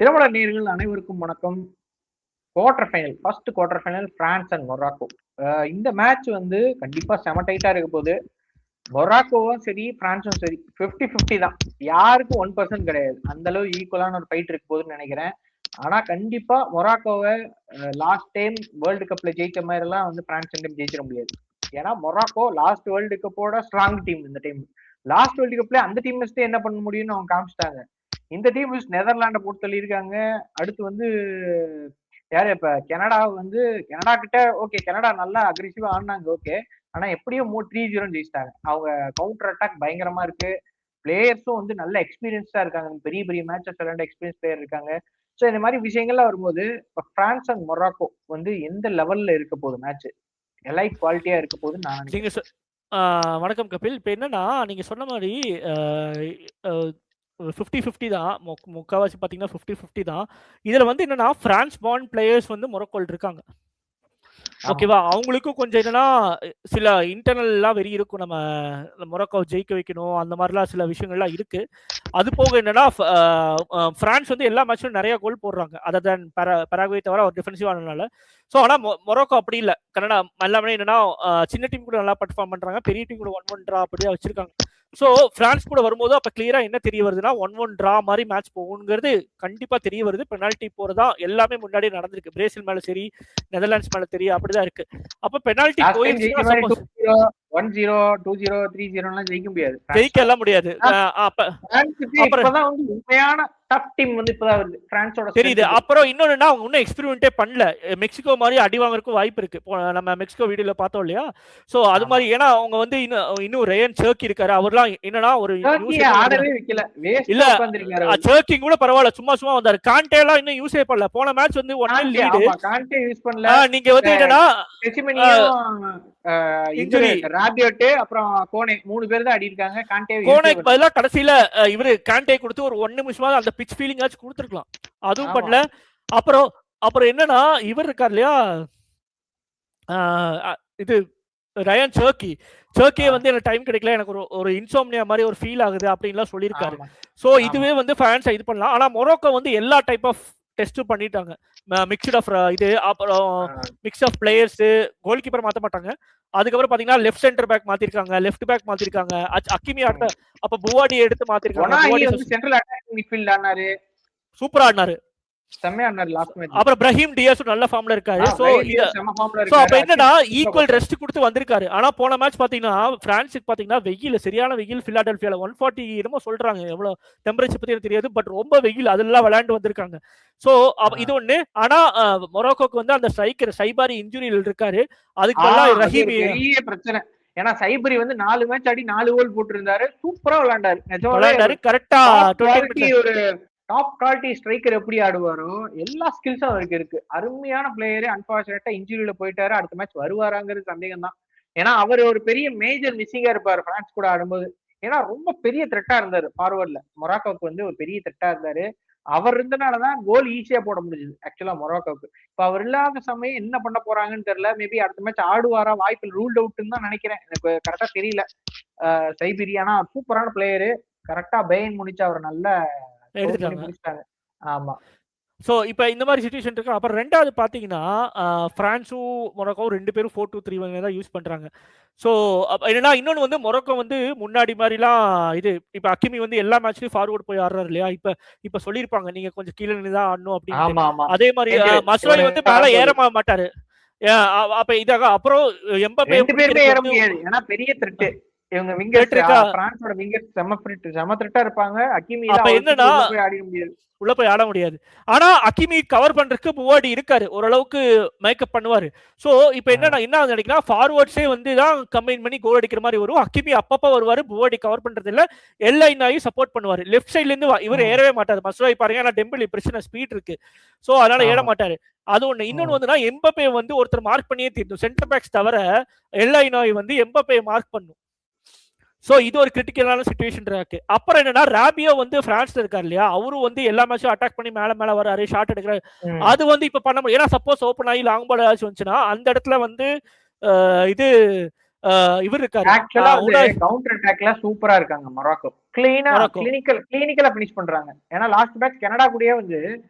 திரைமலர் நேயர்கள் அனைவருக்கும் வணக்கம். Quarter final, first quarter final France and Morocco. இந்த மேட்ச் வந்து கண்டிப்பா செம டைட்டா இருக்க போகுது. மொராக்கோவும் சரி பிரான்ஸும் சரி 50-50 தான். யாருக்கும் 1% கிடையாது. அந்த அளவு ஈக்குவலான ஒரு ஃபைட் இருக்க போகுதுன்னு நினைக்கிறேன். ஆனா கண்டிப்பா மொராக்கோவை லாஸ்ட் டைம் வேர்ல்டு கப்ல ஜெயிச்ச மாதிரி எல்லாம் வந்து பிரான்ஸ் டைம் ஜெயிச்சிட முடியாது. ஏன்னா மொராக்கோ லாஸ்ட் வேர்ல்டு கப்போட ஸ்ட்ராங் டீம். இந்த டைம் லாஸ்ட் வேர்ல்டு கப்ல அந்த டீம் வச்சுட்டு என்ன பண்ண முடியும்னு அவங்க காமிச்சிட்டாங்க. இந்த டீம் நெதர்லாண்டை போட்டு தள்ளியிருக்காங்க. அடுத்து வந்து யாரு இப்ப கனடா வந்து கனடா கிட்ட ஓகே, கனடா நல்லா அக்ரெசிவா ஆடினாங்க ஓகே. ஆனா எப்படியும் 3-0 ஜெயிச்சிட்டாங்க. அவங்க கவுண்டர் அட்டாக் பயங்கரமா இருக்கு. பிளேயர்ஸும் வந்து நல்ல எக்ஸ்பீரியன்ஸா இருக்காங்க. பெரிய பெரிய மேட்சஸ் விளையாண்ட எக்ஸ்பீரியன்ஸ் பிளேயர் இருக்காங்க. ஸோ இந்த மாதிரி விஷயங்கள்லாம் வரும்போது இப்போ பிரான்ஸ் அண்ட் மொராக்கோ வந்து எந்த லெவல்ல இருக்க போகுது மேட்ச், எலைட் குவாலிட்டியா இருக்க போகுதுன்னு நான் நினைக்கிறேன். வணக்கம் கபில். இப்போ என்னன்னா நீங்க சொன்ன மாதிரி 50-50 தான். முக்கால்வாசி பார்த்தீங்கன்னா 50-50 தான். இதில் வந்து என்னன்னா பிரான்ஸ் பார்ன் பிளேயர்ஸ் வந்து மொராக்கோல் இருக்காங்க. ஓகேவா? அவங்களுக்கும் கொஞ்சம் என்னன்னா சில இன்டர்னல்லாம் வெறி இருக்கும். நம்ம மொராக்கோ ஜெயிக்க வைக்கணும் அந்த மாதிரிலாம் சில விஷயங்கள்லாம் இருக்கு. அது போக என்னன்னா பிரான்ஸ் வந்து எல்லா மேட்ச்லும் நிறைய கோல் போடுறாங்க. அதை தான் பராகுவே தவிர அவர் டிஃபென்சிவ் ஆனதுனால. ஸோ ஆனால் மொராக்கோ அப்படி இல்லை. கனடா எல்லாமே என்னன்னா சின்ன டீம் கூட நல்லா பர்ஃபார்ம் பண்றாங்க, பெரிய டீம் கூட 1-1 டிரா அப்படியே வச்சிருக்காங்க. ஸோ பிரான்ஸ் கூட வரும்போது அப்போ கிளியரா என்ன தெரிய வருதுன்னா 1-1 டிரா மாதிரி மேட்ச் போகுங்கிறது கண்டிப்பா தெரிய வருது. பெனால்ட்டி போறதா எல்லாமே முன்னாடி நடந்திருக்கு. பிரேசில் மேல சரி, நெதர்லாண்ட்ஸ் மேல தெரியும், அப்படிதான் இருக்கு. அப்ப பெனால்ட்டி போயிருச்சுன்னா 1-0, 2-0, 3-0 ஜெயிக்க முடியாது. ஜெயிக்க எல்லாம் முடியாது. உண்மையான டஃப் டீம் வந்து இப்பதான் வருது பிரான்ஸோட தெரியுது. அப்புறம் இன்னொன்னா அவங்க இன்னும் எக்ஸ்பெரிமெண்டே பண்ணல. மெக்சிகோ மாதிரி அடி வாங்குறதுக்கும் வாய்ப்பு இருக்கு. நம்ம மெக்சிகோ வீடியோல பார்த்தோம் இல்லையா? சோ அது மாதிரி ஏன்னா அவங்க வந்து இன்னும் ரயன் சர்க்கி இருக்காரு. அவர்லாம் என்னன்னா ஒரு இல்ல சர்க்கி கூட பரவாயில்ல, சும்மா சும்மா வந்தாரு. காண்டே எல்லாம் இன்னும் யூஸே பண்ணல. போன மேட்ச் வந்து 1-0 லீடு. காண்டே யூஸ் பண்ணல. நீங்க வந்து என்னன்னா இன்ஜுரி ராபியோட் அப்புறம் கோனே 3 பேர் தான் அடி இருக்காங்க. கோனேக்கு பதிலா கடைசியில இவரு காண்டே கொடுத்து ஒரு 1 நிமிஷமா அந்த பிட்ச் ஃபீலிங் ஆச்சு கொடுத்துருக்கலாம். அதுவும் பண்ணல. அப்புறம் என்னன்னா இவர் இருக்கார் இல்லையா, இது ரயன் சர்க்கியே வந்து எனக்கு டைம் கிடைக்கல, எனக்கு ஒரு இன்சோம்னியா மாதிரி ஒரு ஃபீல் ஆகுது அப்படின்லாம் சொல்லியிருக்காரு. ஸோ இதுவே வந்து ஃபேன்ஸ் இது பண்ணலாம். ஆனா மொராக்கோ வந்து எல்லா டைப் ஆஃப் டெஸ்ட் பண்ணிட்டாங்க. மிக்ஸ்ட் ஆஃப் இது, அப்புறம் mix of players, goalkeeper மாற்ற மாட்டாங்க. அதுக்கப்புறம் பாத்தீங்கன்னா லெஃப்ட் சென்டர் பேக் மாத்திருக்காங்க, லெஃப்ட் பேக் மாத்திருக்காங்க. அக்கிமி ஆட்ட அப்ப புவாடி எடுத்து மாத்திருக்காங்க. சூப்பரா ஆடினாரு, செம்மையா ஆடினாரு லாஸ்ட் மேட்ச். அப்புறம் பிரஹீம் டியாஸும் நல்ல ஃபார்ம்ல இருக்காரு. சோ அப்ப என்னன்னா ஈக்குவல் ரெஸ்ட் கொடுத்து வந்திருக்காரு. ஆனா போன மேட்ச் பாத்தீங்கன்னா பிரான்ஸுக்கு பாத்தீங்கன்னா வெயில், சரியான வெயில். பிலாடெல்பியால 140 என்னமோ சொல்றாங்க, எவ்வளவு டெம்பரேச்சர் பத்தி தெரியாது, பட் ரொம்ப வெயில். அதெல்லாம் விளையாண்டு வந்திருக்காங்க. சோ இது ஒண்ணு. ஆனா மொராக்கோக்கு வந்து அந்த ஸ்ட்ரைக்கர் சைபாரி இன்ஜுரியில் இருக்காரு. அதுக்கு ரஹீம் பெரிய பிரச்சனை. ஏன்னா சைபரி வந்து 4 மேட்ச் ஆடி 4 கோல் போட்டிருந்தாரு. சூப்பரா விளையாண்டாரு. கரெக்டா ஒரு டாப் குவாலிட்டி ஸ்ட்ரைக்கர் எப்படி ஆடுவாரோ எல்லா ஸ்கில்ஸும் அவருக்கு இருக்கு. அருமையான பிளேயரு. அன்பார்ச்சுனேட்டா இன்ஜுரியில போயிட்டாரு. அடுத்த மேட்ச் வருவாராங்கிறது சந்தேகம் தான். ஏன்னா அவர் ஒரு பெரிய மேஜர் மிஸ்ஸிங்கா இருப்பாரு பிரான்ஸ் கூட ஆடும்போது. ஏன்னா ரொம்ப பெரிய த்ரெட்டா இருந்தாரு ஃபார்வர்ட்ல. மொராக்கோவுக்கு வந்து ஒரு பெரிய த்ரெட்டா இருந்தாரு. அவர் இருந்தனாலதான் கோல் ஈஸியா போட முடிஞ்சது ஆக்சுவலா மொராக்கோவுக்கு. இப்ப அவர் இல்லாத சமயம் என்ன பண்ண போறாங்கன்னு தெரியல. மேபி அடுத்த மேட்ச் ஆடுவாரா, வாய்ப்பு ரூல்ட் அவுட்னு தான் நினைக்கிறேன். எனக்கு கரெக்டா தெரியல. சைபீரி ஆனா சூப்பரான பிளேயரு. கரெக்டா பெயின் முடிச்சு அவர் நல்ல எடுத்துட்டாங்க. ஆமா. சோ இப்ப இந்த மாதிரி சிச்சுவேஷன் இருக்கு. அப்புறம் ரெண்டாவது பாத்தீங்கன்னா பிரான்ஸும் மொராக்கோவும் 2 பேரும் 4-2-3 தான் யூஸ் பண்றாங்க. சோ என்னன்னா இன்னொன்னு வந்து மொராக்கோ வந்து முன்னாடி மாதிரிலாம் இது இப்ப அக்கிமி வந்து எல்லா மேட்ச்லயும் ஃபார்வர்ட் போய் ஆடுறாரு இல்லையா? இப்ப சொல்லியிருப்பாங்க நீங்க கொஞ்சம் கீழே நின்று தான் ஆடணும் அப்படின்னு. அதே மாதிரி மஸ்ராய் வந்து மேல ஏற மாட்டாரு. அப்ப இதாக அப்புறம் எம்பப்பே ஏற முடியாது. ஏன்னா பெரிய த்ரெட் இவங்க விங்கர் பிரான்ஸோட விங்கர் செம த்ரெட்டா இருப்பாங்க. அக்கிமி என்னன்னா உள்ள போய் ஆட முடியாது. ஆனா அக்கிமி கவர் பண்றதுக்கு புவாடி இருக்காரு, ஓரளவுக்கு மேக்கப் பண்ணுவாரு. சோ இப்ப என்ன நினைக்கிறா, ஃபார்வர்ட்ஸே வந்து தான் கம்பைன் பண்ணி கோல் அடிக்கிற மாதிரி வரும். அக்கிமி அப்பப்ப வருவாரு, புவாடி கவர் பண்றது இல்ல. எல்லைனாயும் சப்போர்ட் பண்ணுவாரு. லெஃப்ட் சைட்ல இருந்து இவர் ஏறவே மாட்டாரு. மஸ்ராய் பாருங்க, ஆனா டெம்பிள் பிரச்சனை ஸ்பீட் இருக்கு. சோ அதனால ஏற மாட்டாரு. அது ஒண்ணு. இன்னொன்னு வந்து எம்பப்பே வந்து ஒருத்தர் மார்க் பண்ணியே தீரணும். சென்டர் பேக்ஸ் தவிர எல்லைனாய் வந்து எம்பப்பே மார்க் பண்ணும். சோ இது ஒரு கிரிட்டிக்கலான சிச்சுவேஷன் இருக்கு. அப்புறம் என்னன்னா ராபியோ வந்து பிரான்ஸ்ல இருக்காரு இல்லையா, அவரும் வந்து எல்லா மேட்சும் அட்டாக் பண்ணி மேல வராரு, ஷாட் எடுக்கிறாரு. அது வந்து இப்ப பண்ண முடியும். ஏன்னா சப்போஸ் ஓப்பன் ஆகி லாங் பால் ஏதாச்சும் வந்துச்சுன்னா அந்த இடத்துல வந்து இது இவர் இருக்காரு ஆக்சுவலா வந்து கவுண்டர் அட்டாக்ல சூப்பரா இருக்காங்க மொராக்கோ. கிளினிக்கலா பினிஷ் பண்றாங்க. ஏன்னா லாஸ்ட் மேட்ச் கனடா கூடயே வந்து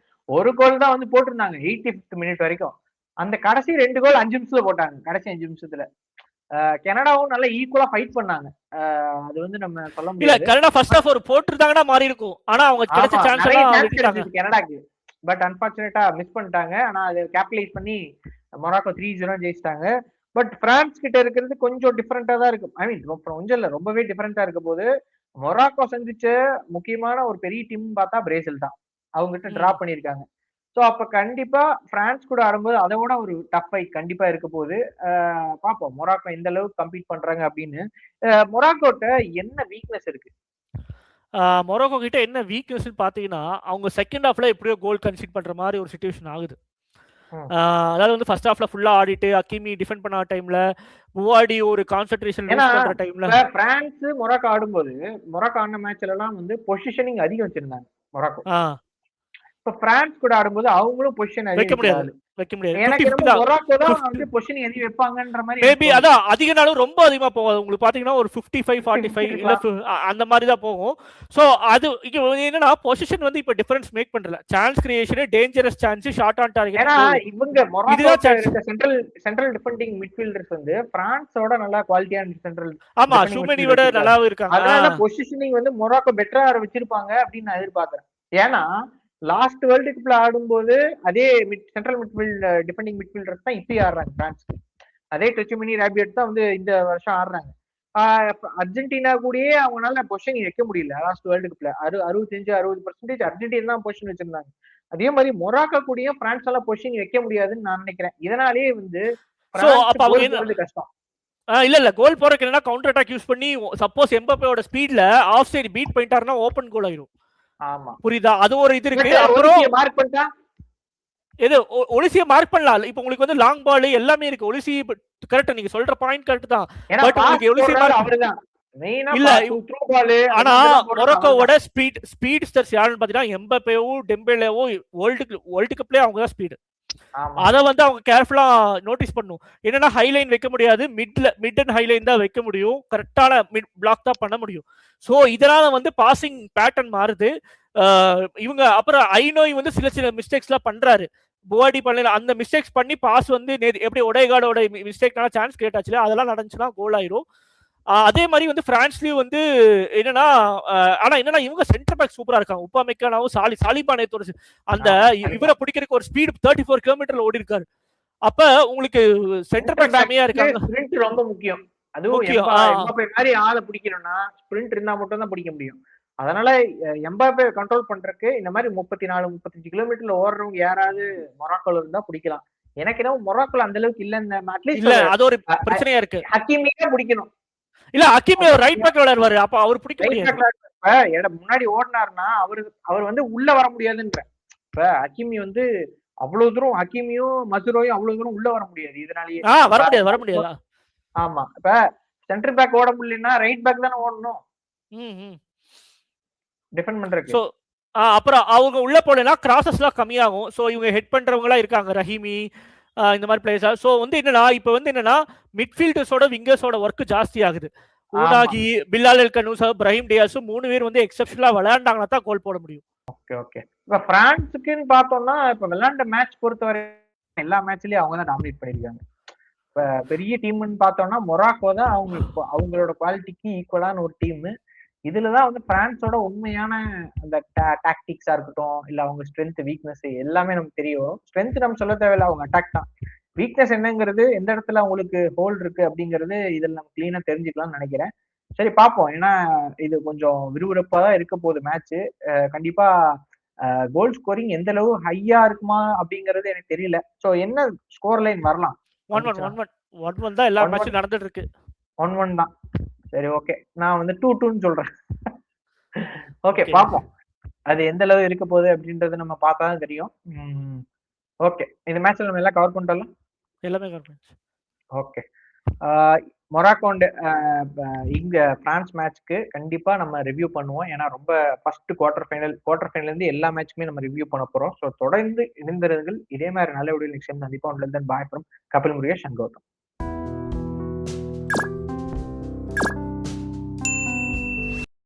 ஒரு கோல் தான் வந்து போட்டிருந்தாங்க 85th மினிட் வரைக்கும். அந்த கடைசி 2 கோல் 5 நிமிஷத்துல போட்டாங்க. கடைசி 5 நிமிஷத்துல கனடாவும் நல்லா ஈக்குவலா ஃபைட் பண்ணாங்க. அது வந்து நம்ம சொல்ல இல்ல முடியாது. கனடா ஃபர்ஸ்ட் ஹாஃப் ஒரு போட்டுருந்தாங்கன்னா மாறி இருக்கும். ஆனா அவங்க கிடைச்ச சான்ஸ் எல்லாம் விட்டுட்டாங்க கனடாக்கு. பட் அன்பார்ச்சுனேட்டா மிஸ் பண்ணிட்டாங்க. ஆனா அது கேபிட்டலைஸ் பண்ணி மொராக்கோ 3-0 ஜெயிச்சிட்டாங்க. பட் பிரான்ஸ் கிட்ட இருக்கிறது கொஞ்சம் டிஃபரெண்டா தான் இருக்கு. ஐ மீன் கொஞ்சம் இல்ல, ரொம்பவே டிஃபரெண்டா இருக்க போது. மொராக்கோ சந்திச்ச முக்கியமான ஒரு பெரிய டீம் பார்த்தா பிரேசில் தான். அவங்க கிட்ட டிரா பண்ணிருக்காங்க. ஸோ அப்ப கண்டிப்பா பிரான்ஸ் கூட ஆடும்போது அதை விட ஒரு டஃப் ஃபைட் கண்டிப்பா இருக்க போகுது. பார்ப்போம் மொராக்கோ எந்த அளவுக்கு கம்பீட் பண்றாங்க அப்படின்னு. மொராக்கோட்ட என்ன வீக்னஸ் இருக்கு? மொராக்கோ கிட்ட என்ன வீக்னஸ் பாத்தீங்கன்னா, அவங்க செகண்ட் ஹாஃப்ல எப்படியோ கோல் கன்சிட் பண்ற மாதிரி ஒரு சிச்சுவேஷன் ஆகுது. அதாவது வந்து ஃபர்ஸ்ட் ஹாஃப்ல ஃபுல்லா ஆடிட்டு அக்கிமி டிஃபெண்ட் பண்ண டைம்ல புவாடி ஒரு கான்சென்ட்ரேஷன் லூஸ் பண்ற டைம்ல பிரான்ஸ் மொராக்கோ ஆடும்போது மொராக்கோ ஆடின மேட்ச்ல எல்லாம் வந்து பொசிஷனிங் அதிகம் வச்சிருந்தாங்க மொராக்கோ. இப்ப பிரான்ஸ் கூட ஆடும்போது அவங்களும் பொசிஷன் வைக்க முடியாது. எனக்கு மொராக்கோ தான் வந்து பொசிஷன் எதி வைப்பாங்கன்ற மாதிரி. மேபி அதான் அதிக நாளும் ரொம்ப அதிகமா போகாது. உங்களுக்கு பாத்தீங்கன்னா ஒரு 55-45 இல்ல அந்த மாதிரி தான் போகும். சோ அது என்னன்னா பொசிஷன் வந்து இப்ப டிஃபரன்ஸ் மேக் பண்றல. Chance creation, dangerous chance, shot on target. ஏன்னா இவங்க மொராக்கோ சென்ட்ரல் டிஃபெண்டிங் மிட்ஃபீல்டர்ஸ் வந்து பிரான்ஸோட நல்லா குவாலிட்டியான சென்ட்ரல். ஆமா, ஷூமெனியோட நல்லாவே இருக்காங்க. அதனால பொசிஷனிங் வந்து மொராக்கோ பெட்டரா வச்சிருப்பாங்க அப்படின்னு நான் எதிர்பார்க்கிறேன். ஏன்னா லாஸ்ட் வேர்ல்டு கப்ல ஆடும்போது அதே சென்ட்ரல் மிட்ஃபீல்ட் டிஃபெண்டிங் மிட்ஃபீல்டர்ஸ் தான் இப்பயும் ஆடுறாங்க பிரான்ஸ்க்கு. அதே டச்சுமினி ராபியட் தான் வந்து இந்த வருஷம் ஆடுறாங்க. அர்ஜென்டினா கூடயே அவங்களால பொசிஷன் வைக்க முடியல லாஸ்ட் வேர்ல்டு கப்ல. 65-60% அர்ஜென்டினா தான் பொசிஷன் வச்சிருந்தாங்க. அதே மாதிரி மொராக்கோ கூடயும் பிரான்ஸ் எல்லாம் பொசிஷன் வைக்க முடியாதுன்னு நான் நினைக்கிறேன். இதனாலேயே வந்து கஷ்டம். இல்ல கோல் போறதுக்கு என்னன்னா கவுண்டர் அட்டாக் யூஸ் பண்ணி சப்போஸ் எம்பாப்பேயோட ஸ்பீட்ல ஆஃப் சைடு பீட் பண்ணிட்டாருன்னா ஓபன் கோல் ஆயிரும். ஆமா, புரியுதா? அது ஒரு இது இருக்கு. அப்புறம் மார்க் பண்ணிட்டா எது ஒலிசிய மார்க் பண்ணலாம். இப்போ உங்களுக்கு வந்து லாங் பால் எல்லாமே இருக்கு. ஒலிசி கரெக்ட், நீங்க சொல்ற பாயிண்ட் கரெக்ட் தான். பட் உங்களுக்கு ஒலிசி மார்க் அவர்தான் இல்ல. ஆனா மொராக்கோவோட ஸ்பீட்ஸ்டர்ஸ் யாருன்னு பாத்தீங்கன்னா எம்பாப்பேவும் டெம்பேலேவும் வேர்ல்டு கப்லயே அவங்க தான் ஸ்பீடு. அத வந்து அவங்க கேர்ஃபுல்லா நோட்டீஸ் பண்ணும். என்னன்னா ஹைலைன் வைக்க முடியாது, மிட் அண்ட் ஹைலைன் தான் வைக்க முடியும். கரெக்டான மிட் பிளாக் தான் பண்ண முடியும். சோ இதனால வந்து பாசிங் பேட்டர்ன் மாறுது. இவங்க அப்புறம் ஐநோய் வந்து சில மிஸ்டேக்ஸ் எல்லாம் பண்றாரு. புவாடி பண்ணல அந்த மிஸ்டேக்ஸ் பண்ணி பாஸ் வந்து எப்படி ஒடேகார்டோட மிஸ்டேக்னால சான்ஸ் கிரியேட் ஆச்சுல, அதெல்லாம் நடந்துச்சுன்னா கோல் ஆயிரும். அதே மாதிரி வந்து பிரான்ஸ்லயும் வந்து என்னன்னா ஆனா என்னன்னா இவங்க சென்டர் பேக் சூப்பரா இருக்காங்க. உப்பாமெக்கானாவும் சாலிபா நேத்தோட அந்த இவரை பிடிக்கிறதுக்கு ஒரு ஸ்பீடு 34 கிலோமீட்டர்ல ஓடி இருக்காரு. அப்ப உங்களுக்கு சென்டர் பேக் செமையா இருக்காங்க. ஸ்பிரிண்ட் ரொம்ப முக்கியம். அதுவும் எம்பாப்பே மாதிரி ஆளை பிடிக்கணும்னா ஸ்பிரிண்ட் இருந்தா மட்டும் தான் பிடிக்க முடியும். அதனால எம்பாப்பே கண்ட்ரோல் பண்றதுக்கு இந்த மாதிரி 34-35 கிலோமீட்டர்ல ஓடுறவங்க யாராவது மொராக்கோல இருந்தா பிடிக்கலாம். எனக்கு என்ன மொராக்கோல அந்த அளவுக்கு இல்ல, அது ஒரு பிரச்சனையா இருக்கு. ஹக்கீமி தான் பிடிக்கணும். இல்ல ஹக்கீமி ரைட் பேக்ல விளையாடுவாரு. அப்ப அவர் பிடிக்க முடியாது. முன்னாடி ஓடினாருன்னா அவர் வந்து உள்ள வர முடியாதுன்ற. இப்ப ஹக்கீமி வந்து அவ்வளவு தூரம், ஹக்கீமியும் மசுரோயும் அவ்வளவு தூரம் உள்ள வர முடியாது. இதனாலேயே வர முடியாது. ஆமா, இப்ப சென்டர் பேக் ஓட முடியலன்னா ரைட் பேக் தானே ஓடணும் டிஃபெண்ட் பண்றதுக்கு. சோ அப்புறம் அவங்க உள்ள போலனா கிராசஸ்லாம் கம்மியாகும். சோ இவங்க ஹெட் பண்றவங்களா இருக்காங்க, ரஹீமி இந்த மாதிரி பிளேயர்ஸ். சோ வந்து என்னன்னா இப்போ வந்து என்னன்னா மிட்ஃபீல்டர்ஸோட விங்கர்ஸோட ஒர்க் ஜாஸ்தி ஆகுது. ஊனாகி, பிலால் எல் கனூசா, பிரஹீம் டியாஸ் 3 பேர் வந்து எக்ஸெப்ஷனலா விளையாண்டாங்கன்னா தான் கோல் போட முடியும். ஓகே. இப்ப பிரான்ஸுக்குன்னு பார்த்தோம்னா இப்ப விளையாண்ட மேட்ச் பொறுத்தவரை எல்லா மேட்ச்லயும் அவங்க தான் டாமினேட் பண்ணிருக்காங்க. இப்ப பெரிய டீம்னு பார்த்தோம்னா மொராக்கோ தான் அவங்களோட குவாலிட்டிக்கு ஈக்குவலான ஒரு டீம். இதுலதான் வந்து பிரான்ஸோட உண்மையான அந்த டாக்டிக்ஸா இருக்கட்டும், இல்ல அவங்க ஸ்ட்ரென்த் வீக்னஸ் எல்லாமே நமக்கு தெரியும். ஸ்ட்ரென்த் நம்ம சொல்ல தேவையில்ல, அவங்க அட்டாக் தான். வீக்னஸ் என்னங்கிறது, எந்த இடத்துல அவங்களுக்கு ஹோல் இருக்கு அப்படிங்கிறது இதுல நம்ம கிளீனா தெரிஞ்சுக்கலாம்னு நினைக்கிறேன். சரி பார்ப்போம். ஏன்னா இது கொஞ்சம் விறுவிறுப்பா தான் இருக்க போகுது மேட்ச். கண்டிப்பா கோல் ஸ்கோரிங் எந்த அளவு ஹையா இருக்குமா அப்படிங்கிறது எனக்கு தெரியல. சோ என்ன ஸ்கோர் லைன் வரலாம்? 1-1 தான் எல்லா மேட்சும் நடந்துட்டு இருக்கு. 1-1 தான். சரி, ஓகே. நான் வந்து 2-2ன்னு சொல்றேன். ஓகே, பாப்போம் அது எந்த அளவு இருக்க போகுது அப்படின்றது நம்ம பார்த்தா தான் தெரியும். ஓகே, இந்த மேட்ச்ல நம்ம எல்லாம் கவர் பண்ணிட்டோம். எல்லாமே கவர் பண்ணிச்சு. ஓகே, மொராக்கோ இங்க பிரான்ஸ் மேட்ச்க்கு கண்டிப்பா நம்ம ரிவ்யூ பண்ணுவோம். ஏன்னா ரொம்ப ஃபர்ஸ்ட் குவார்டர் ஃபைனல் இருந்து எல்லா மேட்ச்க்குமே நம்ம ரிவ்யூ பண்ண போறோம். ஸோ தொடர்ந்து இணைந்திருங்கள். இதே மாதிரி நல்ல வீடியோ நெக்ஸ்ட் டைம் கண்டிப்பா ஒன்ல இருந்து bye from Kapil Murugesh and Gautham.